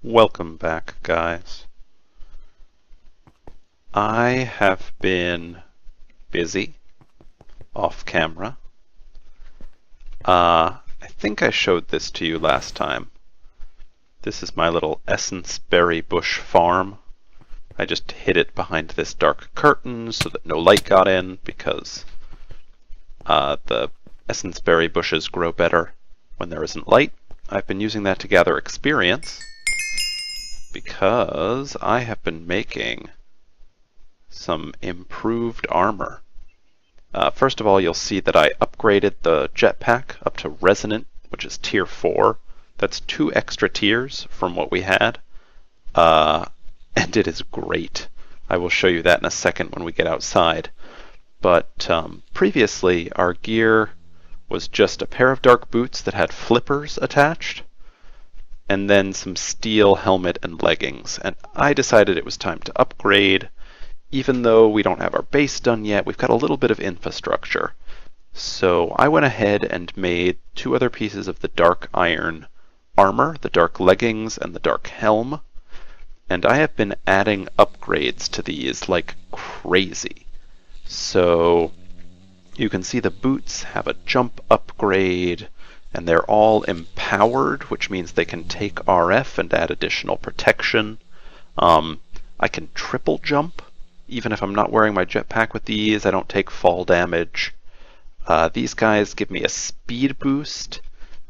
Welcome back, guys. I have been busy off camera. I think I showed this to you last time. This is my little essence berry bush farm. I just hid it behind this dark curtain so that no light got in because the essence berry bushes grow better when there isn't light. I've been using that to gather experience because I have been making some improved armor. First of all, you'll see that I upgraded the jetpack up to Resonant, which is tier 4. That's 2 extra tiers from what we had, and it is great. I will show you that in a second when we get outside. But previously, our gear was just a pair of dark boots that had flippers attached, and then some steel helmet and leggings. And I decided it was time to upgrade. Even though we don't have our base done yet, we've got a little bit of infrastructure. So I went ahead and made 2 other pieces of the dark iron armor, the dark leggings and the dark helm. And I have been adding upgrades to these like crazy. So you can see the boots have a jump upgrade, and they're all empowered, which means they can take RF and add additional protection. I can triple jump. Even if I'm not wearing my jetpack with these, I don't take fall damage. These guys give me a speed boost.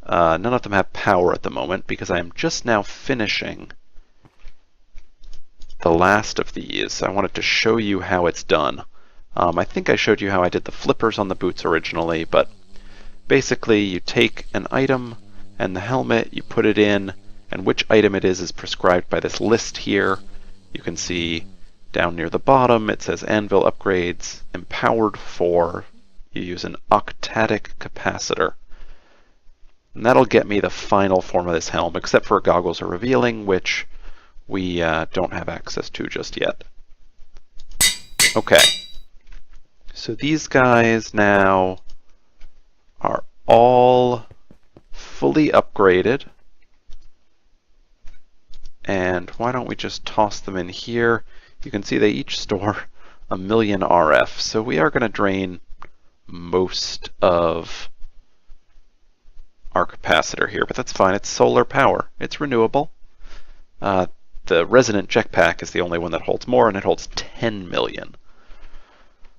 None of them have power at the moment because I am just now finishing the last of these. I wanted to show you how it's done. I think I showed you how I did the flippers on the boots originally, but basically you take an item and the helmet, you put it in, and which item it is prescribed by this list here. You can see down near the bottom it says Anvil Upgrades, Empowered 4. You use an octatic capacitor. And that'll get me the final form of this helm, except for goggles are revealing, which we don't have access to just yet. Okay, so these guys now are all fully upgraded. And why don't we just toss them in here? You can see they each store 1,000,000 RF, so we are going to drain most of our capacitor here, but that's fine. It's solar power. It's renewable. The Resonant jetpack is the only one that holds more, and it holds 10 million.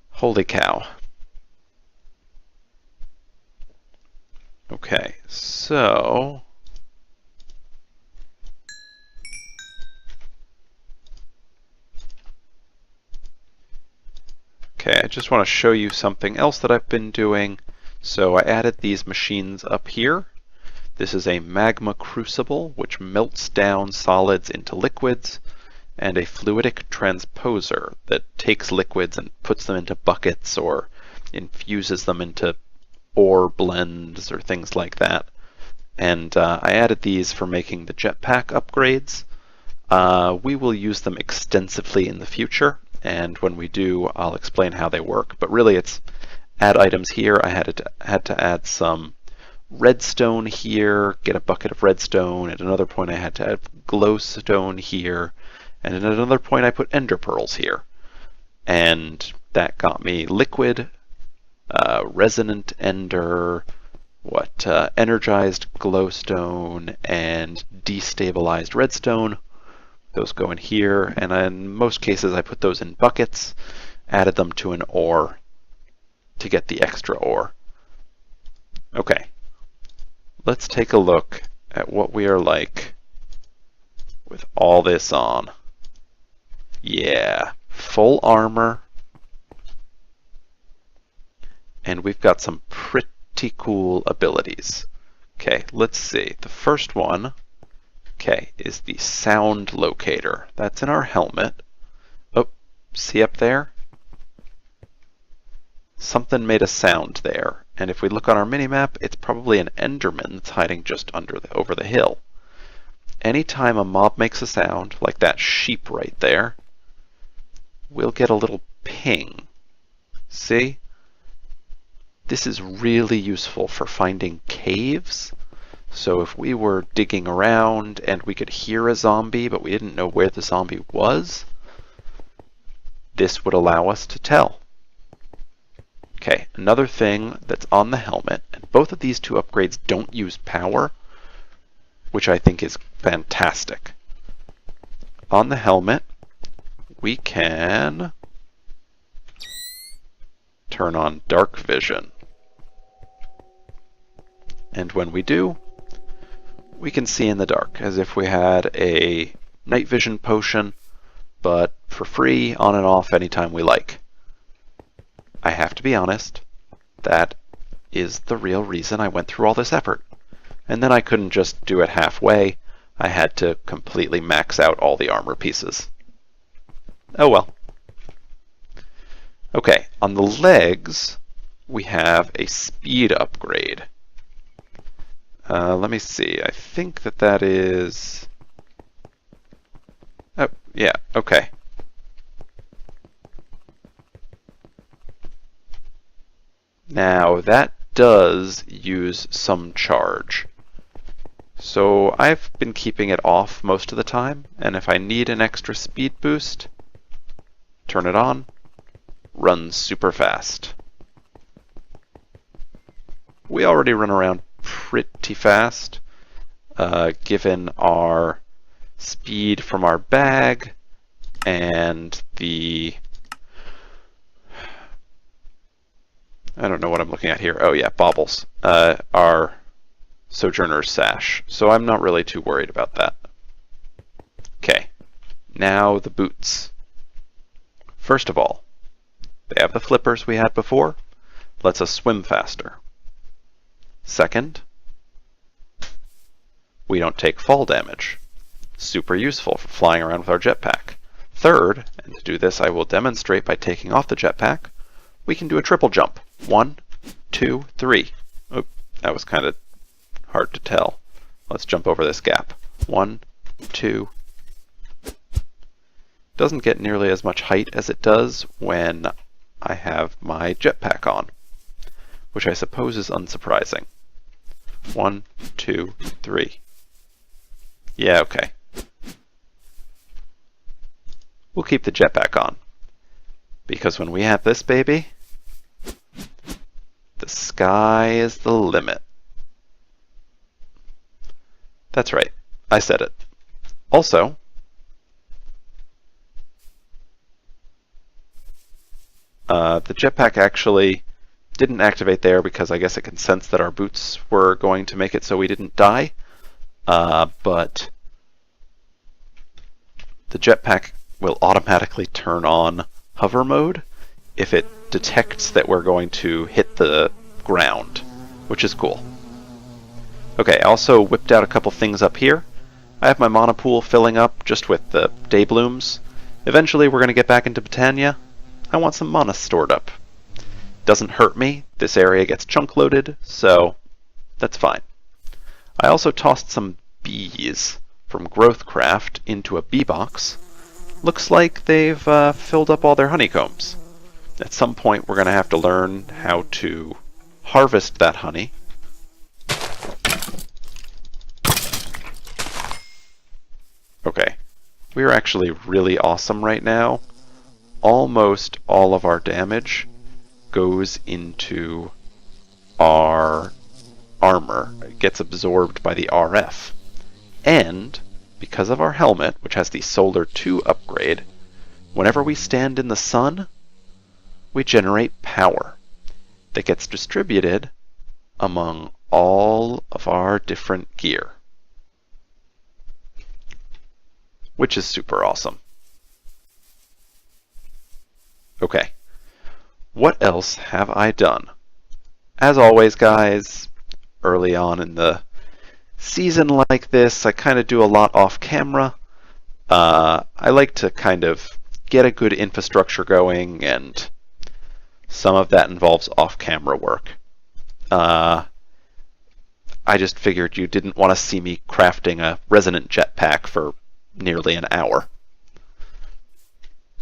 Holy cow. Okay, so okay, I just want to show you something else that I've been doing. So I added these machines up here. This is a magma crucible, which melts down solids into liquids, and a fluidic transposer that takes liquids and puts them into buckets or infuses them into ore blends or things like that. And I added these for making the jetpack upgrades. We will use them extensively in the future, and when we do, I'll explain how they work. But really, it's add items here. I had to add some redstone here, get a bucket of redstone. At another point, I had to add glowstone here, and at another point, I put ender pearls here. And that got me liquid, resonant ender, energized glowstone, and destabilized redstone. Those go in here, and in most cases I put those in buckets, added them to an ore to get the extra ore. Okay, let's take a look at what we are like with all this on. Yeah, full armor, and we've got some pretty cool abilities. Okay, let's see. The first one, okay, is the sound locator. That's in our helmet. Oh, see up there? Something made a sound there, and if we look on our minimap, it's probably an Enderman that's hiding just over the hill. Anytime a mob makes a sound, like that sheep right there, we'll get a little ping. See? This is really useful for finding caves. So if we were digging around and we could hear a zombie, but we didn't know where the zombie was, this would allow us to tell. Okay, another thing that's on the helmet, and both of these two upgrades don't use power, which I think is fantastic. On the helmet, we can turn on dark vision. And when we do, we can see in the dark, as if we had a night vision potion, but for free, on and off anytime we like. I have to be honest, that is the real reason I went through all this effort. And then I couldn't just do it halfway, I had to completely max out all the armor pieces. Oh well. Okay, on the legs, we have a speed upgrade. Let me see, I think that is... Oh, yeah, okay. Now, that does use some charge. So I've been keeping it off most of the time, and if I need an extra speed boost, turn it on, runs super fast. We already run around pretty fast, given our speed from our bag and the... I don't know what I'm looking at here. Oh yeah, baubles. Our Sojourner's Sash. So I'm not really too worried about that. Okay, now the boots. First of all, they have the flippers we had before. Lets us swim faster. Second, we don't take fall damage. Super useful for flying around with our jetpack. Third, and to do this I will demonstrate by taking off the jetpack, we can do a triple jump. 1, 2, 3. Oh, that was kind of hard to tell. Let's jump over this gap. 1, 2. Doesn't get nearly as much height as it does when I have my jetpack on, which I suppose is unsurprising. 1, 2, 3. Yeah, okay. We'll keep the jetpack on, because when we have this baby, the sky is the limit. That's right, I said it. Also, the jetpack actually didn't activate there because I guess it can sense that our boots were going to make it so we didn't die. But the jetpack will automatically turn on hover mode if it detects that we're going to hit the ground, which is cool. Okay, I also whipped out a couple things up here. I have my mana pool filling up just with the day blooms. Eventually we're going to get back into Britannia. I want some mana stored up. Doesn't hurt me. This area gets chunk loaded, so that's fine. I also tossed some bees from Growthcraft into a bee box. Looks like they've filled up all their honeycombs. At some point we're going to have to learn how to harvest that honey. Okay, we're actually really awesome right now. Almost all of our damage goes into our armor. It gets absorbed by the RF. And because of our helmet, which has the Solar 2 upgrade, whenever we stand in the sun, we generate power that gets distributed among all of our different gear, which is super awesome. Okay, what else have I done? As always, guys, early on in the season like this, I kind of do a lot off camera. I like to kind of get a good infrastructure going, and some of that involves off-camera work. I just figured you didn't want to see me crafting a resonant jetpack for nearly an hour.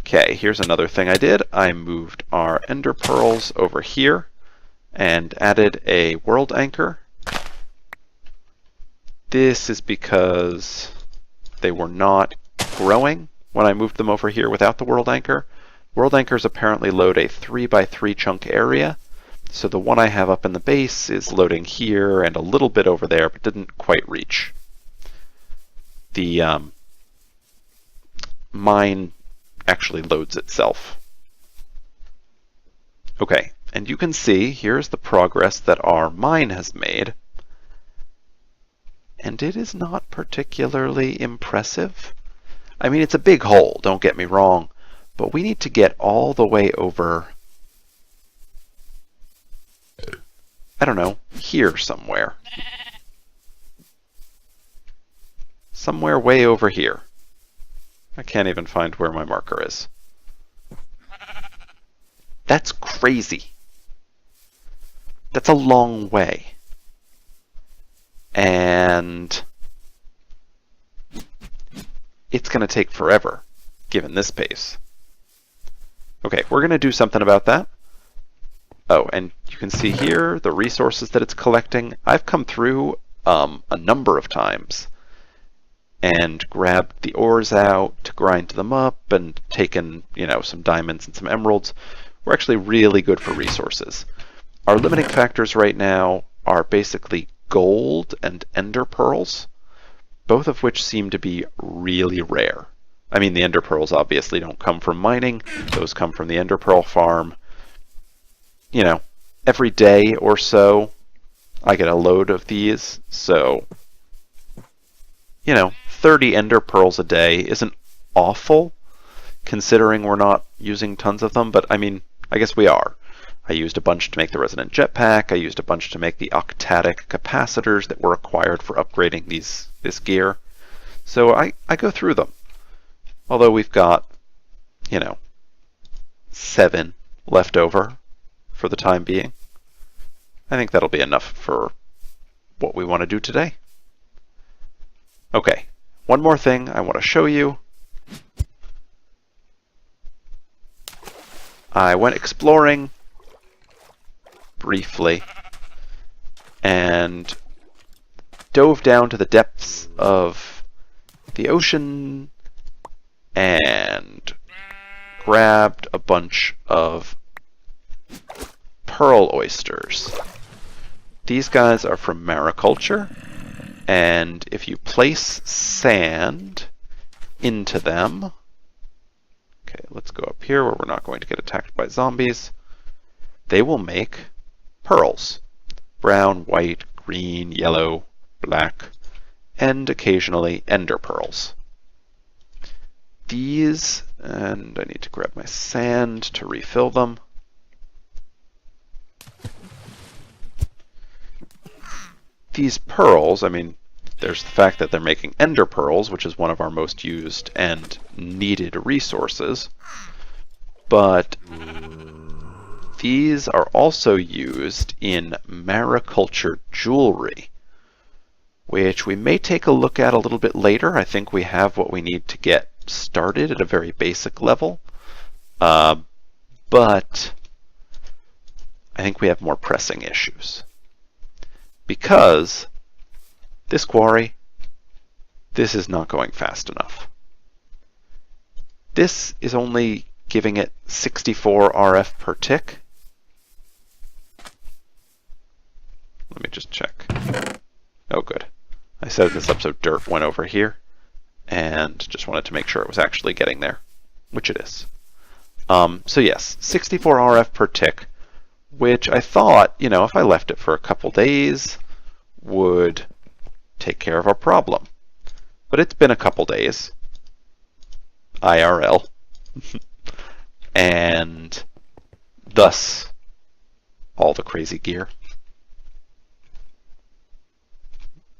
Okay, here's another thing I did. I moved our ender pearls over here and added a world anchor. This is because they were not growing when I moved them over here without the world anchor. World anchors apparently load a 3x3 chunk area, so the one I have up in the base is loading here and a little bit over there, but didn't quite reach. The mine actually loads itself. Okay, and you can see here's the progress that our mine has made. And it is not particularly impressive. I mean, it's a big hole, don't get me wrong, but we need to get all the way over, I don't know, here somewhere. Somewhere way over here. I can't even find where my marker is. That's crazy. That's a long way. And it's going to take forever, given this pace. Okay, we're going to do something about that. Oh, and you can see here the resources that it's collecting. I've come through a number of times and grabbed the ores out to grind them up and taken, some diamonds and some emeralds. We're actually really good for resources. Our limiting factors right now are basically gold and ender pearls, both of which seem to be really rare. I mean, the ender pearls obviously don't come from mining. Those come from the ender pearl farm. Every day or so, I get a load of these. So, 30 ender pearls a day isn't awful, considering we're not using tons of them. But, I mean, I guess we are. I used a bunch to make the resonant jetpack. I used a bunch to make the octatic capacitors that were required for upgrading this gear. So I go through them. Although we've got, 7 left over for the time being. I think that'll be enough for what we want to do today. Okay, one more thing I want to show you. I went exploring briefly and dove down to the depths of the ocean and grabbed a bunch of pearl oysters. These guys are from mariculture, and if you place sand into them, okay, let's go up here where we're not going to get attacked by zombies, they will make pearls. Brown, white, green, yellow, black, and occasionally ender pearls. These, and I need to grab my sand to refill them. These pearls, I mean, there's the fact that they're making ender pearls, which is one of our most used and needed resources, but these are also used in mariculture jewelry, which we may take a look at a little bit later. I think we have what we need to get started at a very basic level, but I think we have more pressing issues. Because this quarry, this is not going fast enough. This is only giving it 64 RF per tick. Let me just check. Oh, good. I set this up so dirt went over here, and just wanted to make sure it was actually getting there, which it is. So yes, 64 RF per tick, which I thought, if I left it for a couple days, would take care of our problem. But it's been a couple days, IRL, and thus all the crazy gear.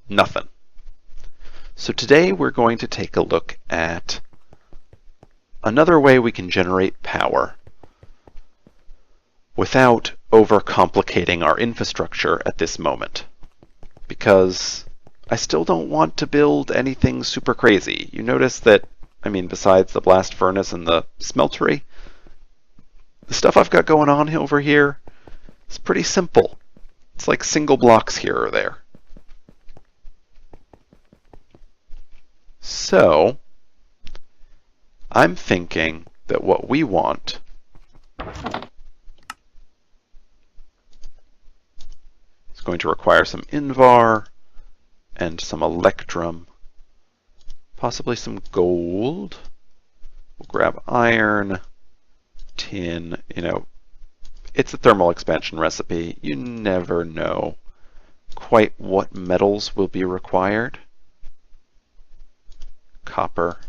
Nothing. So today we're going to take a look at another way we can generate power without overcomplicating our infrastructure at this moment. Because I still don't want to build anything super crazy. You notice that, besides the blast furnace and the smeltery, the stuff I've got going on over here is pretty simple. It's like single blocks here or there. So I'm thinking that what we want is going to require some invar and some electrum, possibly some gold. We'll grab iron, tin, it's a thermal expansion recipe. You never know quite what metals will be required. Copper.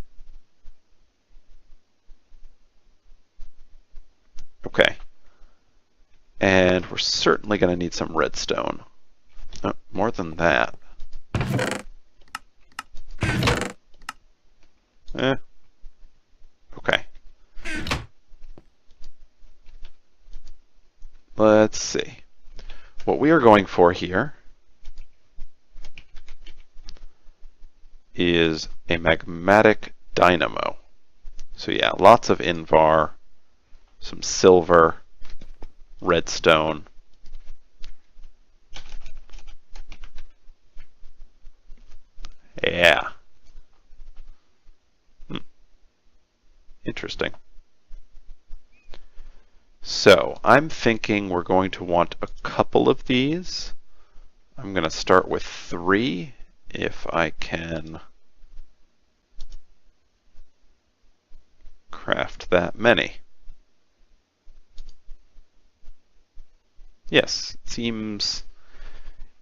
Okay. And we're certainly going to need some redstone. Oh, more than that. Okay. Let's see. What we are going for here is a magmatic dynamo. So yeah, lots of invar, some silver, redstone. Yeah. Interesting. So I'm thinking we're going to want a couple of these. I'm going to start with 3 if I can craft that many. Yes, it seems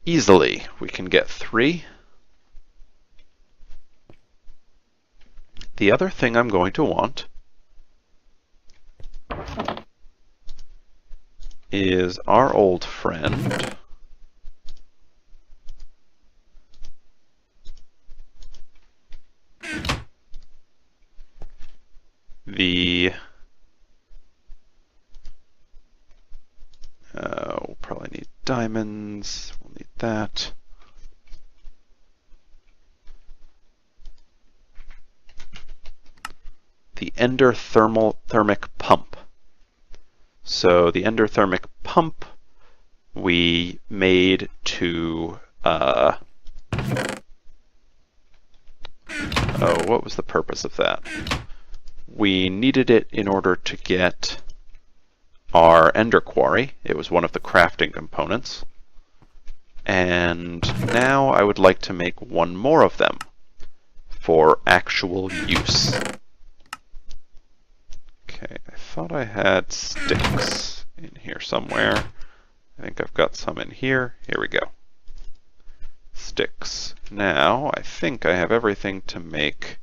easily we can get 3. The other thing I'm going to want is our old friend, we'll probably need diamonds, we'll need that. The endothermic pump. So the endothermic pump we made to, what was the purpose of that? We needed it in order to get our ender quarry. It was one of the crafting components. And now I would like to make one more of them for actual use. Okay, I thought I had sticks in here somewhere. I think I've got some in here. Here we go. Sticks. Now, I think I have everything to make...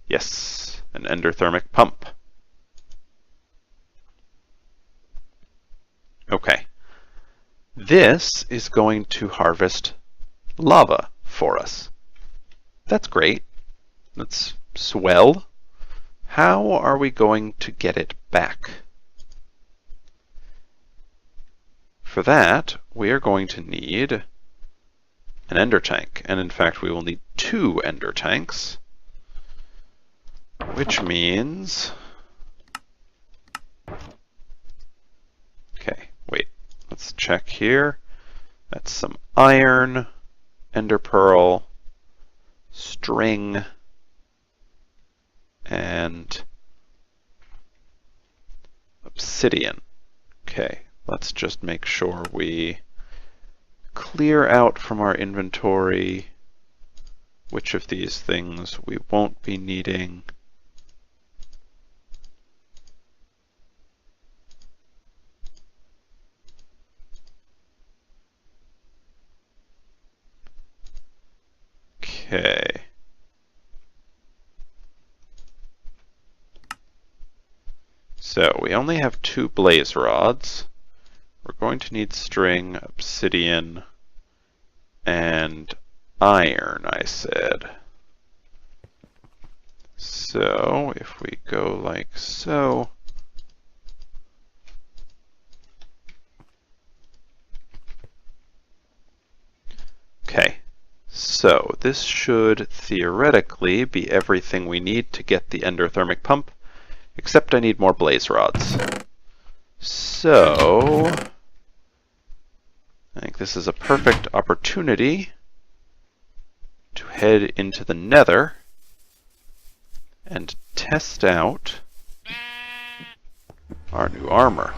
Yes, an endothermic pump. Okay. This is going to harvest lava for us. That's great. That's swell. How are we going to get it back? For that, we are going to need an ender tank. And in fact, we will need 2 ender tanks. Which means... Okay, wait. Let's check here. That's some iron, ender pearl, string, and obsidian. Okay, let's just make sure we clear out from our inventory which of these things we won't be needing. Okay. So we only have 2 blaze rods. We're going to need string, obsidian, and iron, I said. So if we go like so, okay. So this should theoretically be everything we need to get the endothermic pump, except I need more blaze rods. So I think this is a perfect opportunity to head into the Nether and test out our new armor.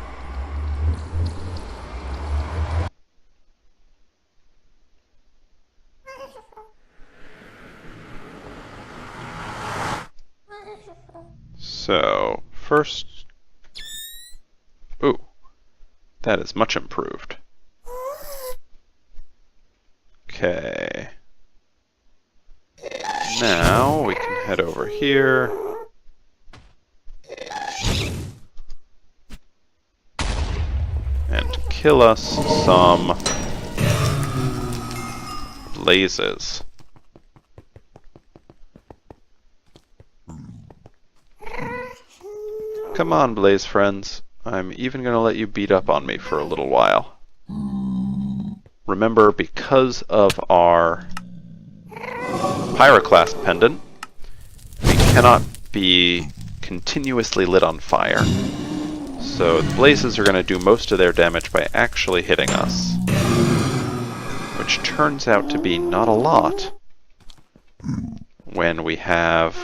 So, first... Ooh, that is much improved. Okay. Now we can head over here. And kill us some blazes. Come on, blaze friends. I'm even going to let you beat up on me for a little while. Remember, because of our Pyroclast pendant, we cannot be continuously lit on fire. So the blazes are going to do most of their damage by actually hitting us, which turns out to be not a lot when we have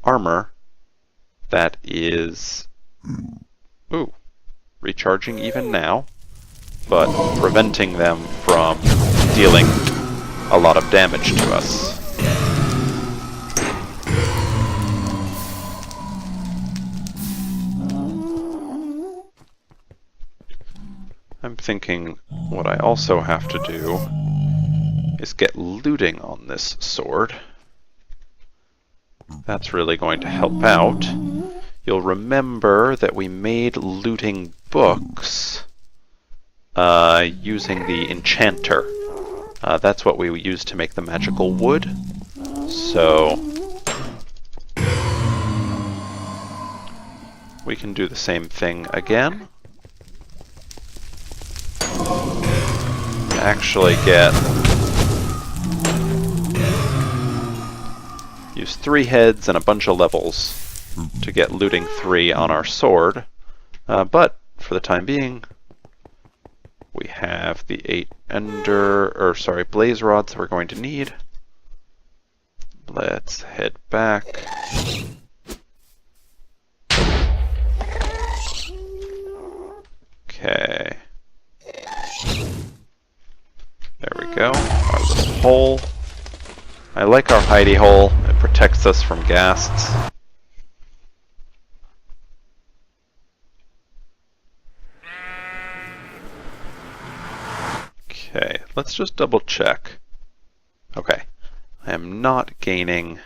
armor that is, ooh, recharging even now, but preventing them from dealing a lot of damage to us. I'm thinking what I also have to do is get looting on this sword. That's really going to help out. You'll remember that we made looting books using the enchanter. That's what we used to make the magical wood. So we can do the same thing again. Actually use 3 heads and a bunch of levels to get looting 3 on our sword, but for the time being we have the 8 blaze rods we're going to need. Let's head back. Okay. There we go. Our little hole. I like our hidey hole. It protects us from ghasts. Okay, let's just double check. Okay, I am not gaining...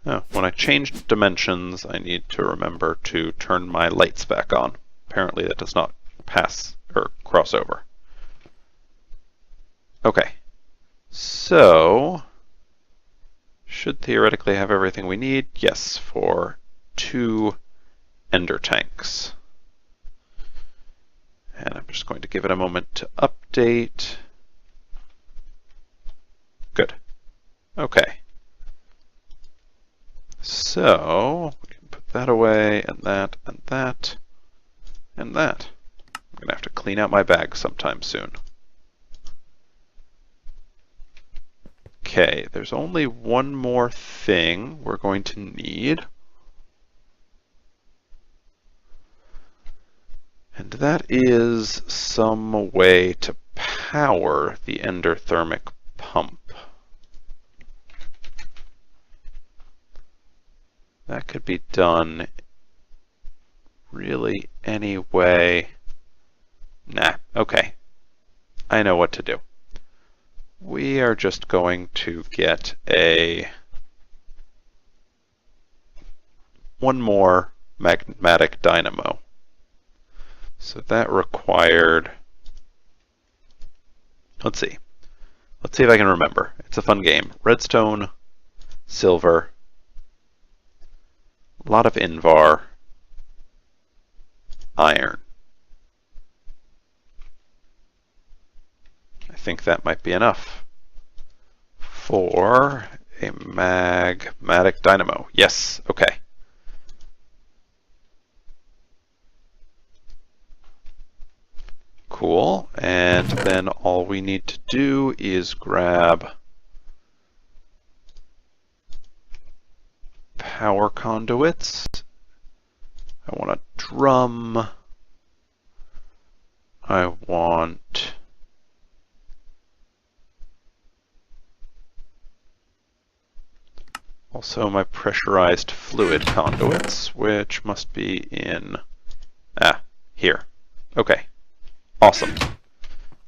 Oh, when I change dimensions, I need to remember to turn my lights back on. Apparently that does not pass or cross over. Okay, so should theoretically have everything we need. Yes, for 2 ender tanks. And I'm just going to give it a moment to update. Good. Okay. So we can put that away, and that, and that, and that. I'm going to have to clean out my bag sometime soon. Okay, there's only one more thing we're going to need. And that is some way to power the endothermic pump. That could be done really any way. Nah, okay. I know what to do. We are just going to get one more magmatic dynamo. So that required, let's see if I can remember. It's a fun game. Redstone, silver, a lot of Invar, iron. I think that might be enough for a magmatic dynamo. Yes, okay. Cool. And then all we need to do is grab power conduits. I want a drum. I want also my pressurized fluid conduits, which must be in, here. Okay, awesome.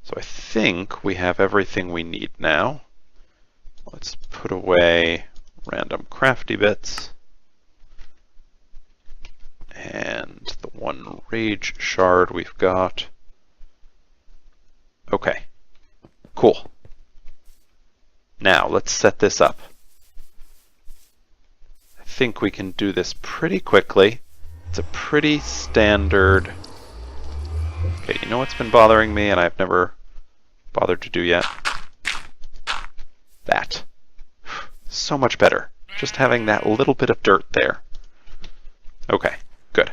So I think we have everything we need now. Let's put away random crafty bits. And the one rage shard we've got. Okay, cool. Now let's set this up. I think we can do this pretty quickly. It's a pretty standard... Okay, you know what's been bothering me and I've never bothered to do yet? That. So much better. Just having that little bit of dirt there. Okay, good.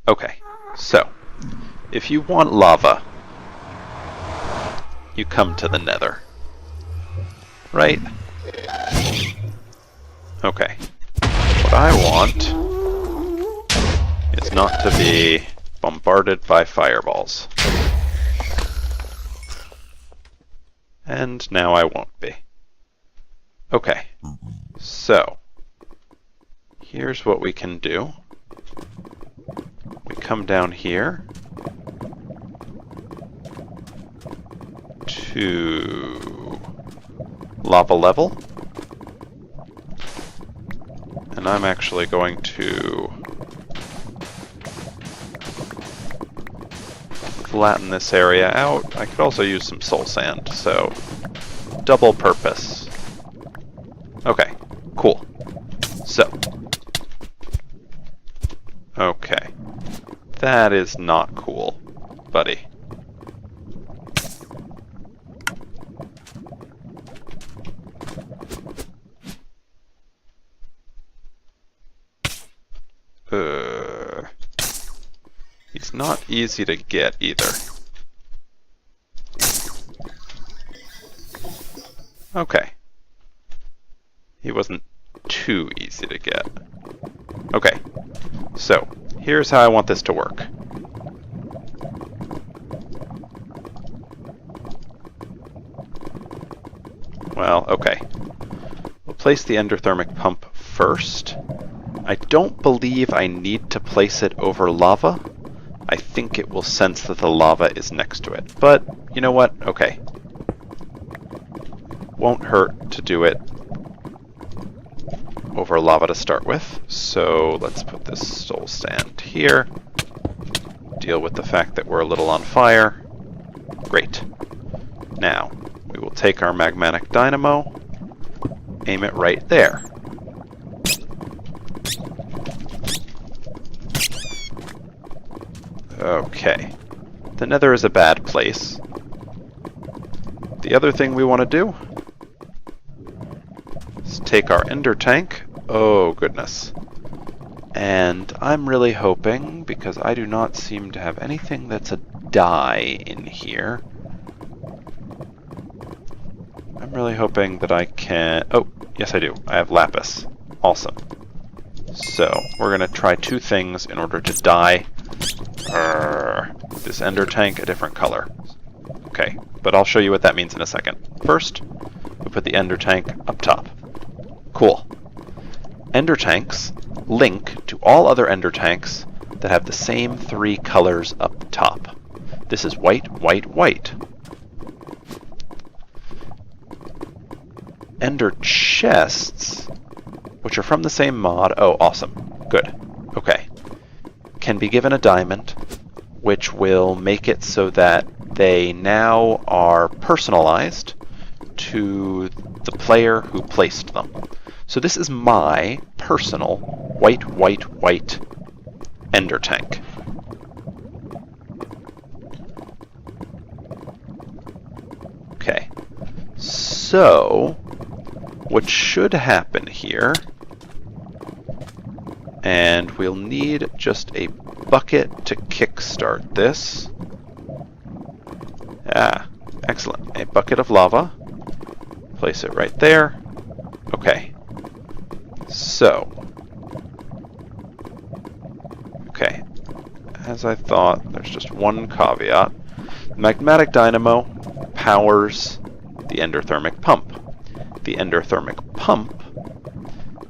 Okay, so, if you want lava, you come to the Nether. Right? Okay. What I want is not to be bombarded by fireballs. And now I won't be. Okay, so, here's what we can do. We come down here to lava level, and I'm actually going to flatten this area out. I could also use some soul sand, so double purpose. Okay, cool. So, okay. That is not cool, buddy. He's not easy to get either. Okay. He wasn't too easy to get. Okay, so here's how I want this to work. Well, okay. We'll place the endothermic pump first. I don't believe I need to place it over lava. I think it will sense that the lava is next to it. But, you know what? Okay. Won't hurt to do it over lava to start with. So let's put this soul sand here. Deal with the fact that we're a little on fire. Great. Now, we will take our magmatic dynamo, aim it right there. Okay. The Nether is a bad place. The other thing we want to do is take our ender tank. Oh, goodness. And I'm really hoping, because I do not seem to have anything that's a dye in here, I'm really hoping that I can... Oh, yes I do. I have lapis. Awesome. So, we're going to try two things in order to dye this ender tank a different color. Okay, but I'll show you what that means in a second. First, we put the ender tank up top. Cool. Ender tanks link to all other ender tanks that have the same three colors up top. This is white, white, white. Ender chests, which are from the same mod, oh, awesome, good, okay, can be given a diamond, which will make it so that they now are personalized to the player who placed them. So this is my personal white, white, white ender tank. Okay, so what should happen here And we'll need just a bucket to kickstart this. Ah, excellent. A bucket of lava. Place it right there. Okay. So. Okay. As I thought, there's just one caveat. The magmatic dynamo powers the endothermic pump. The endothermic pump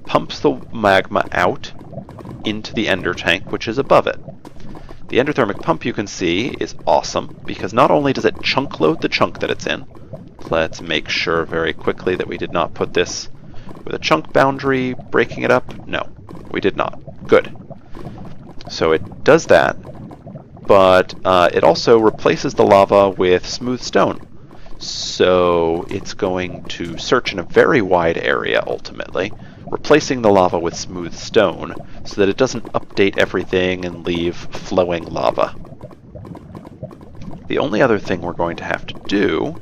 pumps the magma out into the ender tank, which is above it. The endothermic pump, you can see, is awesome because not only does it chunk load the chunk that it's in. Let's make sure very quickly that we did not put this with a chunk boundary, breaking it up. No, we did not. Good. So it does that, but it also replaces the lava with smooth stone. So it's going to search in a very wide area ultimately, replacing the lava with smooth stone so that it doesn't update everything and leave flowing lava. The only other thing we're going to have to do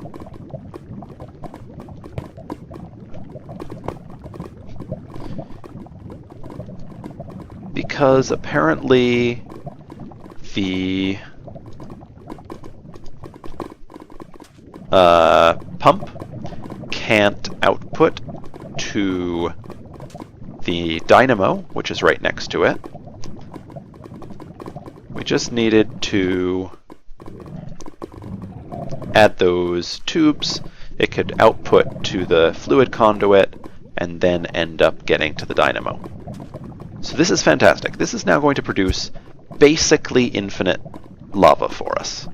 because apparently the pump can't output to the dynamo, which is right next to it. We just needed to add those tubes. It could output to the fluid conduit and then end up getting to the dynamo. So this is fantastic. This is now going to produce basically infinite lava for us.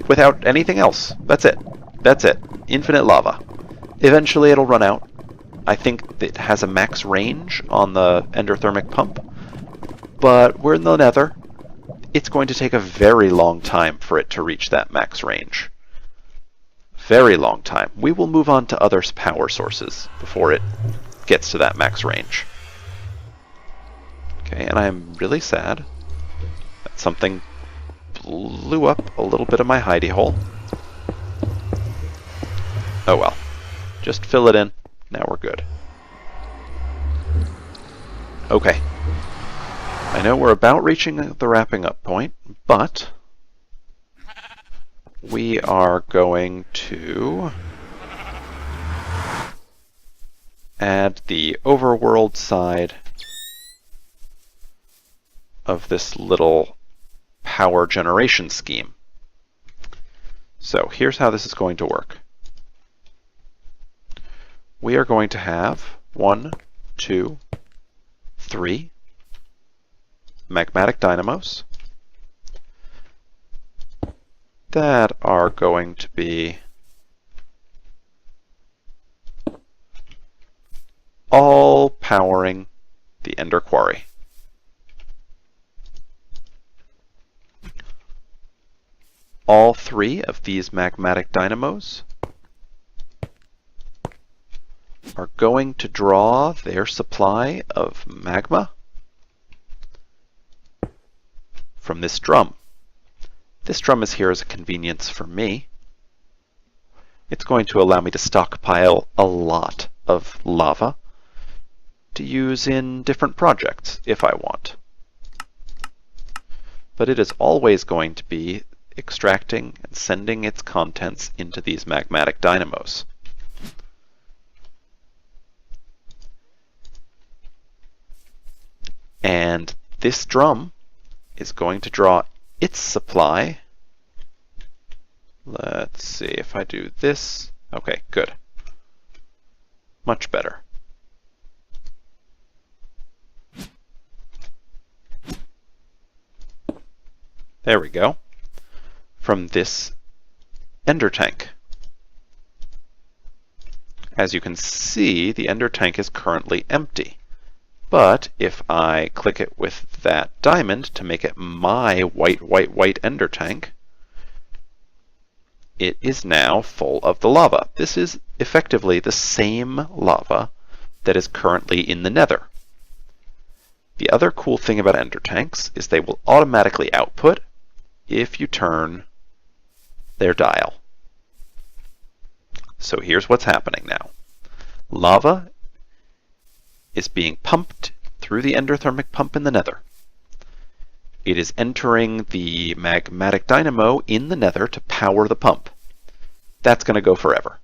Without anything else. That's it. That's it. Infinite lava. Eventually it'll run out. I think it has a max range on the endothermic pump, but we're in the nether. It's going to take a very long time for it to reach that max range. Very long time. We will move on to other power sources before it gets to that max range. Okay, and I'm really sad that something blew up a little bit of my hidey hole. Oh well. Just fill it in. Now we're good. Okay. I know we're about reaching the wrapping up point, but we are going to add the overworld side of this little power generation scheme. So here's how this is going to work. We are going to have 1, 2, 3 magmatic dynamos that are going to be all powering the Ender Quarry. All 3 of these magmatic dynamos are going to draw their supply of magma from this drum. This drum is here as a convenience for me. It's going to allow me to stockpile a lot of lava to use in different projects if I want. But it is always going to be extracting and sending its contents into these magmatic dynamos. And this drum is going to draw its supply. Let's see if I do this. Okay, good. Much better. There we go. From this ender tank. As you can see, the ender tank is currently empty. But if I click it with that diamond to make it my white ender tank, it is now full of the lava. This is effectively the same lava that is currently in the nether. The other cool thing about ender tanks is they will automatically output if you turn their dial. So here's what's happening now. Lava is being pumped through the endothermic pump in the nether. It is entering the magmatic dynamo in the nether to power the pump. That's going to go forever.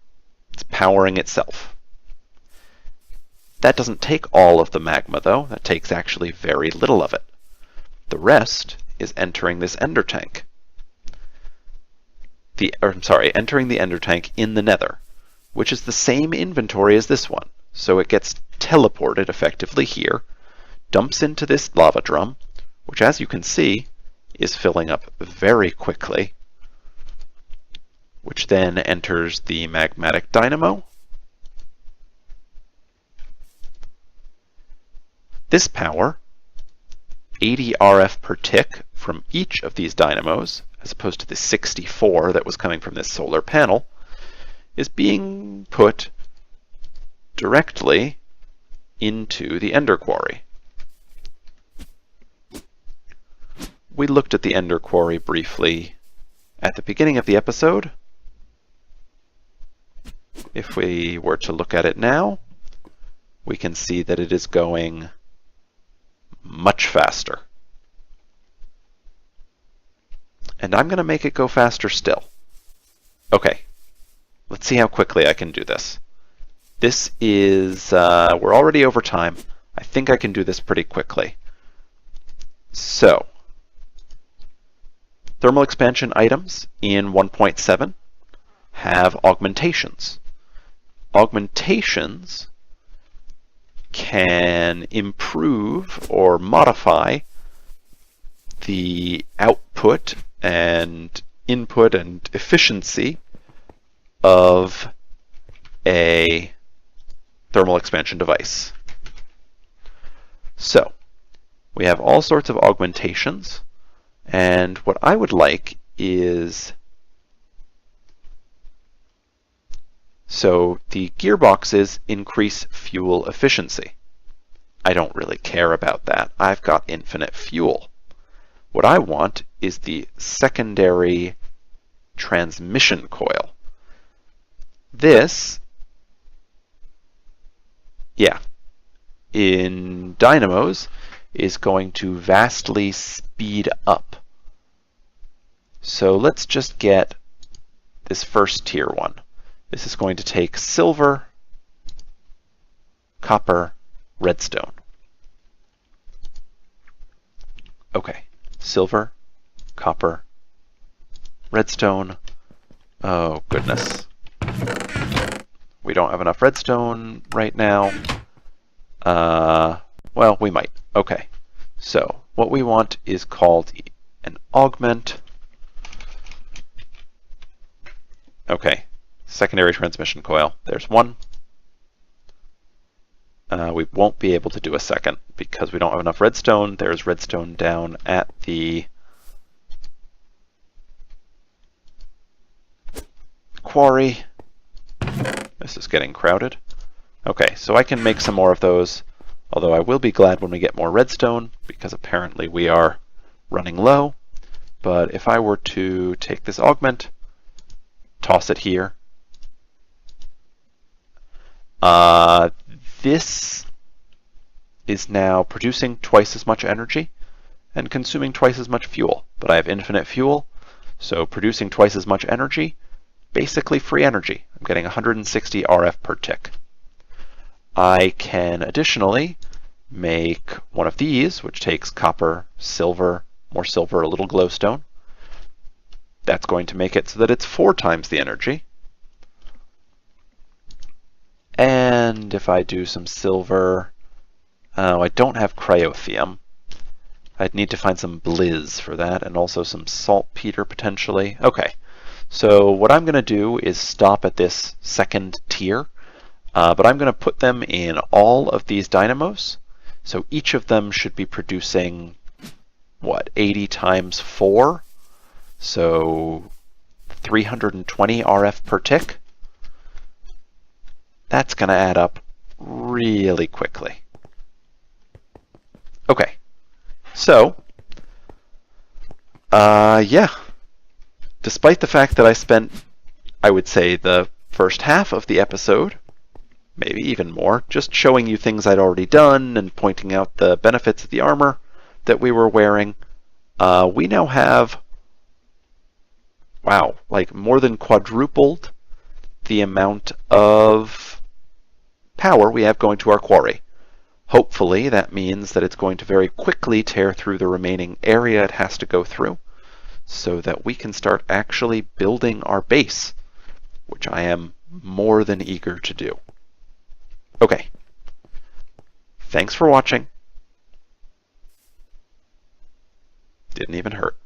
It's powering itself. That doesn't take all of the magma, though. That takes actually very little of it. The rest is entering this ender tank. Entering the ender tank in the nether, which is the same inventory as this one. So it gets teleported effectively here, dumps into this lava drum, which, as you can see, is filling up very quickly, which then enters the magmatic dynamo. This power, 80 RF per tick from each of these dynamos, as opposed to the 64 that was coming from this solar panel, is being put directly into the ender quarry. We looked at the ender quarry briefly at the beginning of the episode. If we were to look at it now, we can see that it is going much faster. And I'm going to make it go faster still. Okay, let's see how quickly I can do this. This is, we're already over time. I think I can do this pretty quickly. So, thermal expansion items in 1.7 have augmentations. Augmentations can improve or modify the output and input and efficiency of a thermal expansion device. So, we have all sorts of augmentations, and what I would like is, so the gearboxes increase fuel efficiency. I don't really care about that. I've got infinite fuel. What I want is the secondary transmission coil. This, in dynamos, is going to vastly speed up. So let's just get this first tier one. This is going to take silver, copper, redstone. Okay, silver, copper, redstone. Oh, goodness. We don't have enough redstone right now. Well, we might. Okay, so what we want is called an augment. Okay, secondary transmission coil. There's one. We won't be able to do a second because we don't have enough redstone. There's redstone down at the quarry. This is getting crowded. Okay, so I can make some more of those, although I will be glad when we get more redstone because apparently we are running low. But if I were to take this augment, toss it here, this is now producing twice as much energy and consuming twice as much fuel. But I have infinite fuel, so producing twice as much energy, basically free energy. I'm getting 160 RF per tick. I can additionally make one of these, which takes copper, silver, more silver, a little glowstone. That's going to make it so that it's 4 times the energy. And if I do some silver, I don't have cryothium. I'd need to find some blizz for that, and also some saltpeter potentially. Okay, so what I'm going to do is stop at this second tier, but I'm going to put them in all of these dynamos. So each of them should be producing, what, 80 times 4? So 320 RF per tick. That's going to add up really quickly. Okay, so, yeah. Despite the fact that I spent, I would say, the first half of the episode maybe even more, just showing you things I'd already done and pointing out the benefits of the armor that we were wearing. We now have, wow, like more than quadrupled the amount of power we have going to our quarry. Hopefully that means that it's going to very quickly tear through the remaining area it has to go through so that we can start actually building our base, which I am more than eager to do. Okay, thanks for watching. Didn't even hurt.